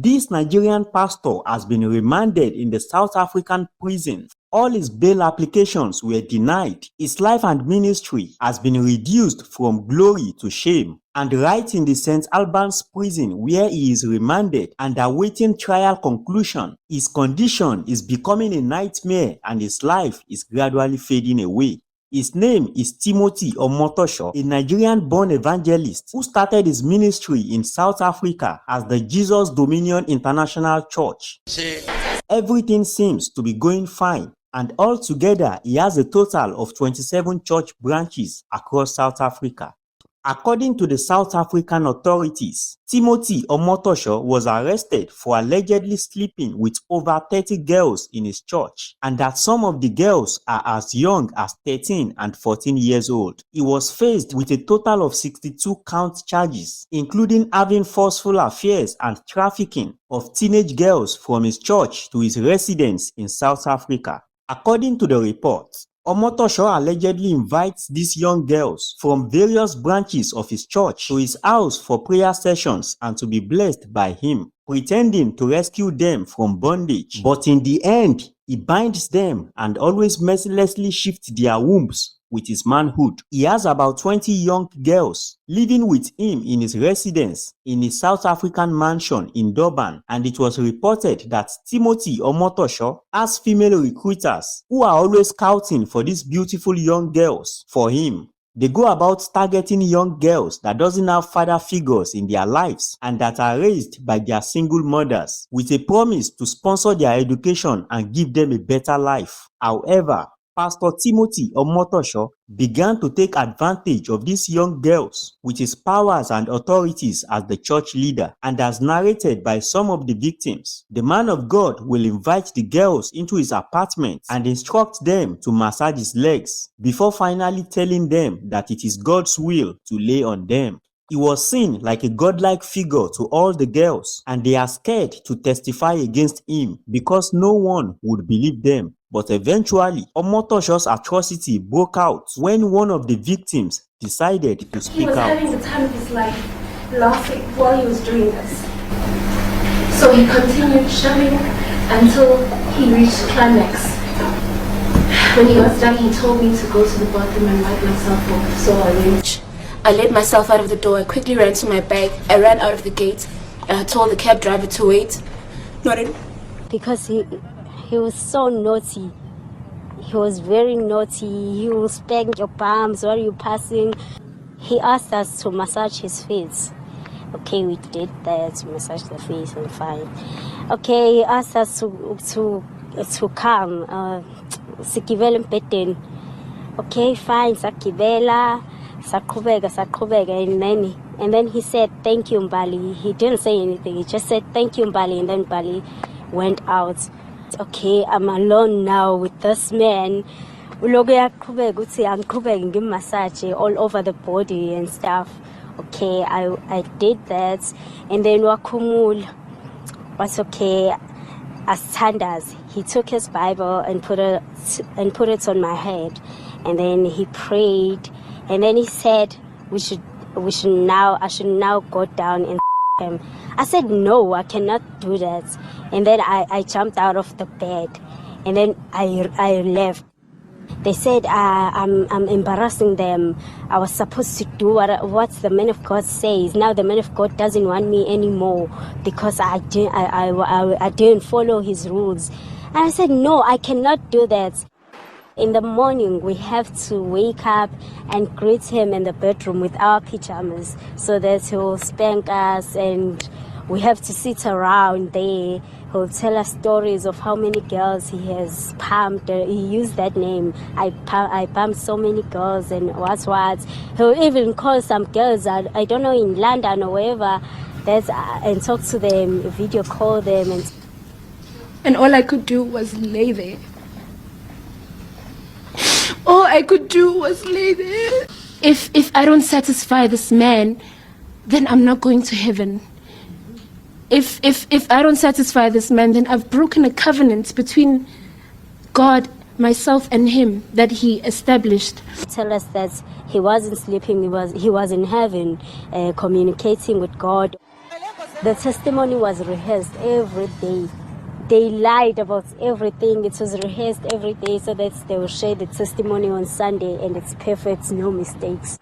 This Nigerian pastor has been remanded in the South African prison. All his bail applications were denied. His life and ministry has been reduced from glory to shame. And right in the St. Albans prison where he is remanded and awaiting trial conclusion, his condition is becoming a nightmare and his life is gradually fading away. His name is Timothy Omotosho, a Nigerian-born evangelist who started his ministry in South Africa as the Jesus Dominion International Church. Everything seems to be going fine, and altogether he has a total of 27 church branches across South Africa. According to the South African authorities, Timothy Omotosho was arrested for allegedly sleeping with over 30 girls in his church, and that some of the girls are as young as 13 and 14 years old. He was faced with a total of 62 count charges, including having forceful affairs and trafficking of teenage girls from his church to his residence in South Africa. According to the report, Omotosho allegedly invites these young girls from various branches of his church to his house for prayer sessions and to be blessed by him, pretending to rescue them from bondage. But in the end, he binds them and always mercilessly shifts their wombs with his manhood. He has about 20 young girls living with him in his residence in his South African mansion in Durban, and it was reported that Timothy Omotosho has female recruiters who are always scouting for these beautiful young girls for him. They go about targeting young girls that doesn't have father figures in their lives and that are raised by their single mothers with a promise to sponsor their education and give them a better life. However, Pastor Timothy Omotosho began to take advantage of these young girls with his powers and authorities as the church leader, and as narrated by some of the victims, the man of God will invite the girls into his apartment and instruct them to massage his legs before finally telling them that it is God's will to lay on them. He was seen like a godlike figure to all the girls, and they are scared to testify against him because no one would believe them. But eventually, Omotosho's atrocity broke out when one of the victims decided to speak out. He was having the time of his life, laughing while he was doing this. So he continued shoving until he reached climax. When he was done, he told me to go to the bathroom and wipe myself off. So I went. I let myself out of the door. I quickly ran to my bag. I ran out of the gate. I told the cab driver to wait. Because he was so naughty. He was very naughty. He will spank your palms while you're passing. He asked us to massage his face. Okay, we did that, to massage the face and fine. Okay, he asked us to come. Sikivela mpeten. Okay, fine, sakivela. Saqhubeka, and then he said, "Thank you, Mbali." He didn't say anything. He just said, "Thank you, Mbali," and then Mbali went out. Okay, I'm alone now with this man. Massage all over the body and stuff. Okay, I did that, and then Wakumul was okay. As Tandas, he took his Bible and put it on my head, and then he prayed. And then he said, I should now go down and him. I said, no, I cannot do that. And then I jumped out of the bed, and then I left. They said I'm embarrassing them. I was supposed to do what the man of God says. Now the man of God doesn't want me anymore because I didn't follow his rules. And I said, no, I cannot do that. In the morning, we have to wake up and greet him in the bedroom with our pajamas so that he will spank us, and we have to sit around there. He'll tell us stories of how many girls he has pumped. He used that name. I pumped so many girls and what. He'll even call some girls, I don't know, in London or wherever, and talk to them, video call them. And all I could do was lay there. All I could do was lay there. If I don't satisfy this man, then I'm not going to heaven. If I don't satisfy this man, then I've broken a covenant between God, myself, and him that he established. Tell us that he wasn't sleeping, he was in heaven, communicating with God. The testimony was rehearsed every day. They lied about everything. It was rehearsed every day so that they will share the testimony on Sunday, and it's perfect, no mistakes.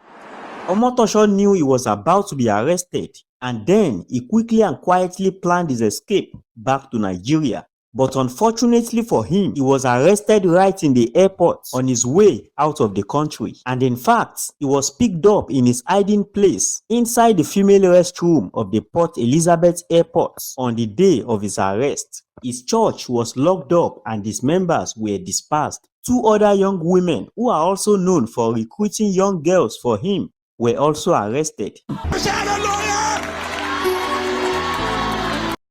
Omotosho knew he was about to be arrested, and then he quickly and quietly planned his escape back to Nigeria. But unfortunately for him, he was arrested right in the airport on his way out of the country. And in fact, he was picked up in his hiding place inside the female restroom of the Port Elizabeth Airport on the day of his arrest. His church was locked up and his members were dispersed. 2 other young women who are also known for recruiting young girls for him were also arrested.